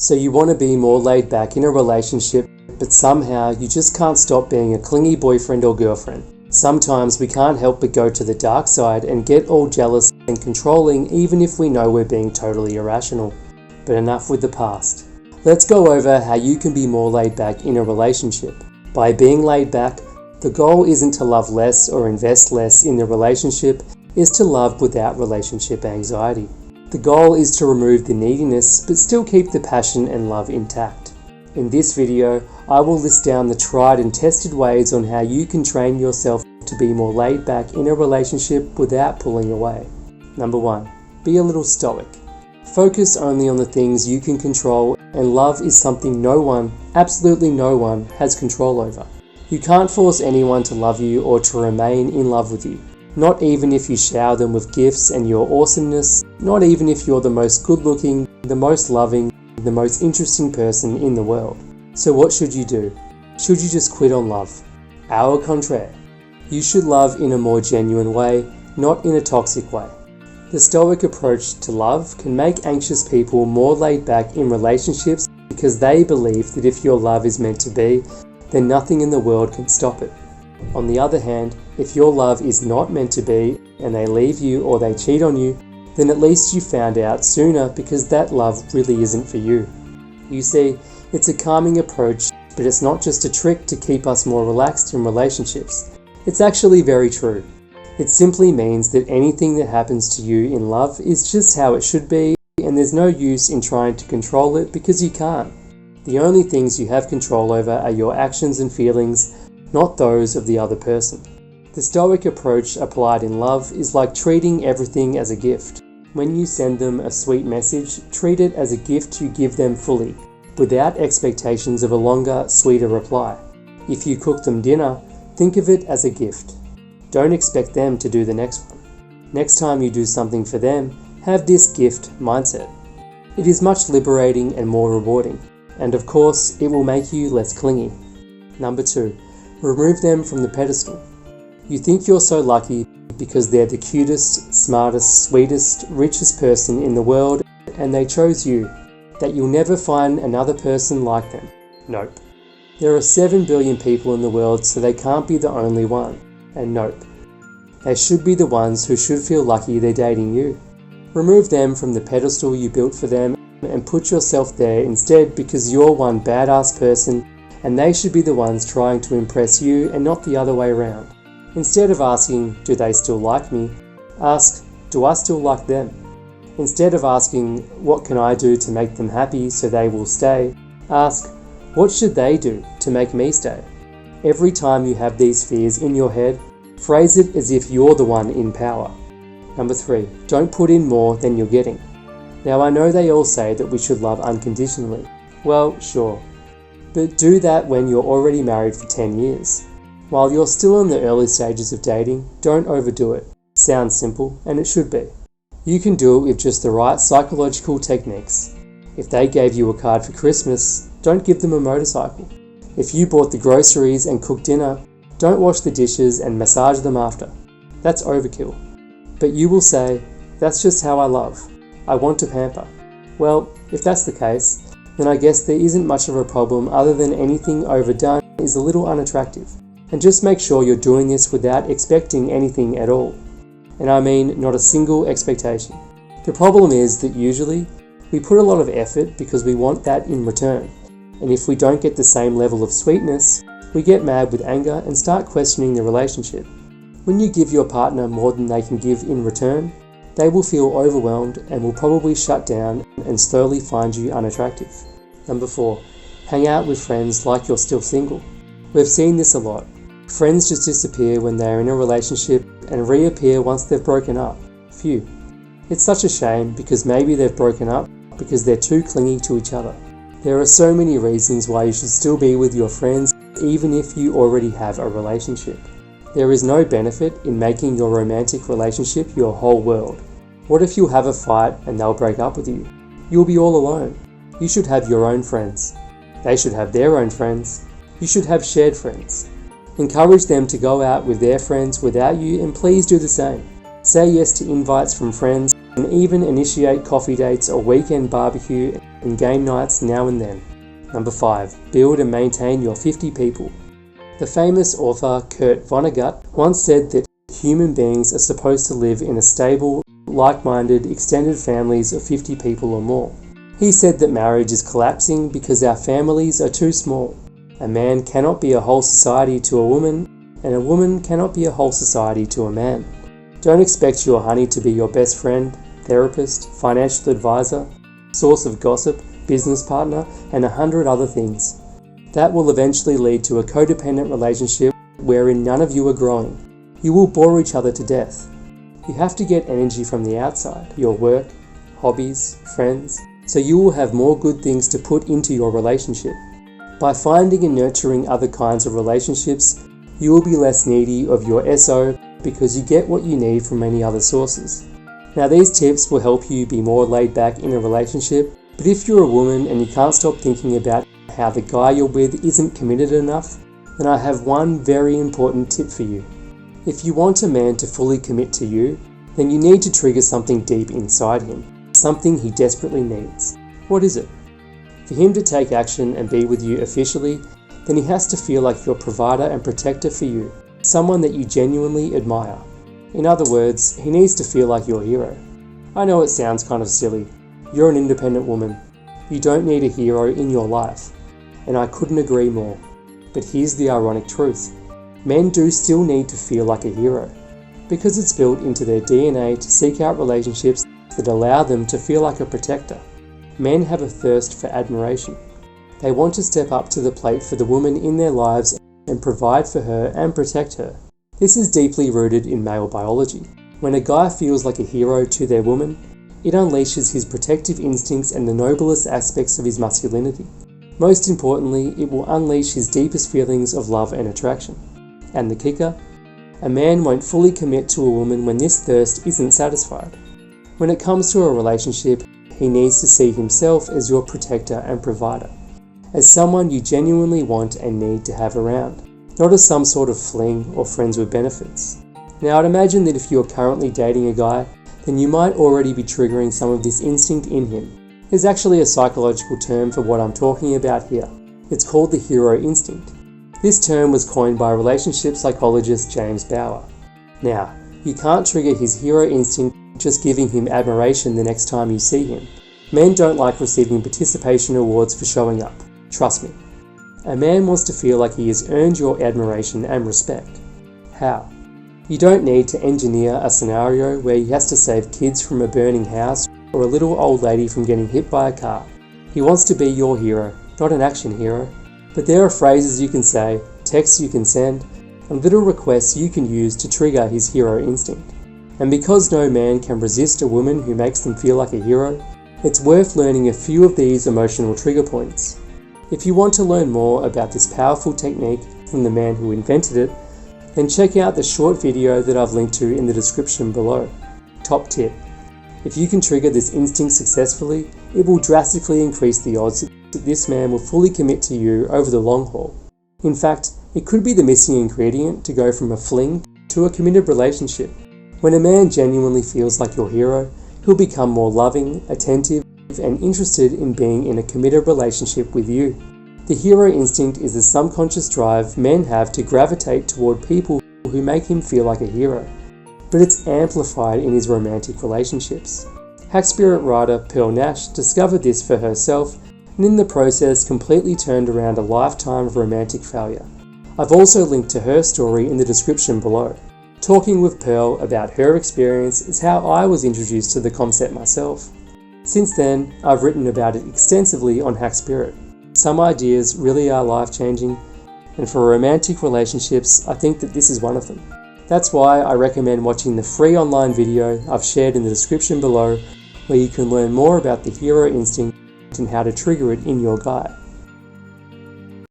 So you want to be more laid back in a relationship, but somehow you just can't stop being a clingy boyfriend or girlfriend. Sometimes we can't help but go to the dark side and get all jealous and controlling even if we know we're being totally irrational. But enough with the past. Let's go over how you can be more laid back in a relationship. By being laid back, the goal isn't to love less or invest less in the relationship, it's to love without relationship anxiety. The goal is to remove the neediness but still keep the passion and love intact. In this video, I will list down the tried and tested ways on how you can train yourself to be more laid back in a relationship without pulling away. Number 1. Be a little stoic. Focus only on the things you can control, and love is something no one, absolutely no one, has control over. You can't force anyone to love you or to remain in love with you. Not even if you shower them with gifts and your awesomeness, not even if you're the most good-looking, the most loving, the most interesting person in the world. So what should you do? Should you just quit on love? Au contraire. You should love in a more genuine way, not in a toxic way. The stoic approach to love can make anxious people more laid back in relationships because they believe that if your love is meant to be, then nothing in the world can stop it. On the other hand, if your love is not meant to be and they leave you or they cheat on you, then at least you found out sooner because that love really isn't for you. You see, it's a calming approach, but it's not just a trick to keep us more relaxed in relationships. It's actually very true. It simply means that anything that happens to you in love is just how it should be, and there's no use in trying to control it because you can't. The only things you have control over are your actions and feelings, not those of the other person. The stoic approach applied in love is like treating everything as a gift. When you send them a sweet message, treat it as a gift you give them fully, without expectations of a longer, sweeter reply. If you cook them dinner, think of it as a gift. Don't expect them to do the next one. Next time you do something for them, have this gift mindset. It is much liberating and more rewarding, and of course, it will make you less clingy. Number 2. Remove them from the pedestal. You think you're so lucky because they're the cutest, smartest, sweetest, richest person in the world and they chose you, that you'll never find another person like them. Nope. There are 7 billion people in the world, so they can't be the only one. And nope. They should be the ones who should feel lucky they're dating you. Remove them from the pedestal you built for them and put yourself there instead because you're one badass person and they should be the ones trying to impress you and not the other way around. Instead of asking, do they still like me? Ask, do I still like them? Instead of asking, what can I do to make them happy so they will stay? Ask, what should they do to make me stay? Every time you have these fears in your head, phrase it as if you're the one in power. Number 3, don't put in more than you're getting. Now I know they all say that we should love unconditionally. Well, sure. But do that when you're already married for 10 years. While you're still in the early stages of dating, don't overdo it. Sounds simple, and it should be. You can do it with just the right psychological techniques. If they gave you a card for Christmas, don't give them a motorcycle. If you bought the groceries and cooked dinner, don't wash the dishes and massage them after. That's overkill. But you will say, that's just how I love. I want to pamper. Well, if that's the case, then I guess there isn't much of a problem other than anything overdone is a little unattractive. And just make sure you're doing this without expecting anything at all. And I mean not a single expectation. The problem is that usually we put a lot of effort because we want that in return. And if we don't get the same level of sweetness, we get mad with anger and start questioning the relationship. When you give your partner more than they can give in return, they will feel overwhelmed and will probably shut down and slowly find you unattractive. Number 4, hang out with friends like you're still single. We've seen this a lot. Friends just disappear when they're in a relationship and reappear once they've broken up. Phew. It's such a shame because maybe they've broken up because they're too clingy to each other. There are so many reasons why you should still be with your friends even if you already have a relationship. There is no benefit in making your romantic relationship your whole world. What if you have a fight and they'll break up with you? You'll be all alone. You should have your own friends. They should have their own friends. You should have shared friends. Encourage them to go out with their friends without you and please do the same. Say yes to invites from friends and even initiate coffee dates or weekend barbecue and game nights now and then. Number 5. Build and maintain your 50 people. The famous author Kurt Vonnegut once said that human beings are supposed to live in a stable, like-minded, extended families of 50 people or more. He said that marriage is collapsing because our families are too small. A man cannot be a whole society to a woman, and a woman cannot be a whole society to a man. Don't expect your honey to be your best friend, therapist, financial advisor, source of gossip, business partner, and 100 other things. That will eventually lead to a codependent relationship wherein none of you are growing. You will bore each other to death. You have to get energy from the outside, your work, hobbies, friends, so you will have more good things to put into your relationship. By finding and nurturing other kinds of relationships, you will be less needy of your SO because you get what you need from many other sources. Now these tips will help you be more laid back in a relationship, but if you're a woman and you can't stop thinking about how the guy you're with isn't committed enough, then I have one very important tip for you. If you want a man to fully commit to you, then you need to trigger something deep inside him, something he desperately needs. What is it? For him to take action and be with you officially, then he has to feel like your provider and protector for you, someone that you genuinely admire. In other words, he needs to feel like your hero. I know it sounds kind of silly. You're an independent woman. You don't need a hero in your life. And I couldn't agree more. But here's the ironic truth. Men do still need to feel like a hero, because it's built into their DNA to seek out relationships that allow them to feel like a protector. Men have a thirst for admiration. They want to step up to the plate for the woman in their lives and provide for her and protect her. This is deeply rooted in male biology. When a guy feels like a hero to their woman, it unleashes his protective instincts and the noblest aspects of his masculinity. Most importantly, it will unleash his deepest feelings of love and attraction. And the kicker? A man won't fully commit to a woman when this thirst isn't satisfied. When it comes to a relationship, he needs to see himself as your protector and provider, as someone you genuinely want and need to have around, not as some sort of fling or friends with benefits. Now I'd imagine that if you're currently dating a guy, then you might already be triggering some of this instinct in him. There's actually a psychological term for what I'm talking about here. It's called the hero instinct. This term was coined by relationship psychologist James Bauer. Now, you can't trigger his hero instinct just giving him admiration the next time you see him. Men don't like receiving participation awards for showing up. Trust me. A man wants to feel like he has earned your admiration and respect. How? You don't need to engineer a scenario where he has to save kids from a burning house or a little old lady from getting hit by a car. He wants to be your hero, not an action hero. But there are phrases you can say, texts you can send, and little requests you can use to trigger his hero instinct. And because no man can resist a woman who makes them feel like a hero, it's worth learning a few of these emotional trigger points. If you want to learn more about this powerful technique from the man who invented it, then check out the short video that I've linked to in the description below. Top tip: if you can trigger this instinct successfully, it will drastically increase the odds that this man will fully commit to you over the long haul. In fact, it could be the missing ingredient to go from a fling to a committed relationship. When a man genuinely feels like your hero, he'll become more loving, attentive, and interested in being in a committed relationship with you. The hero instinct is the subconscious drive men have to gravitate toward people who make him feel like a hero, but it's amplified in his romantic relationships. Hack Spirit writer Pearl Nash discovered this for herself, and in the process completely turned around a lifetime of romantic failure. I've also linked to her story in the description below. Talking with Pearl about her experience is how I was introduced to the concept myself. Since then, I've written about it extensively on Hack Spirit. Some ideas really are life-changing, and for romantic relationships, I think that this is one of them. That's why I recommend watching the free online video I've shared in the description below, where you can learn more about the hero instinct and how to trigger it in your guy.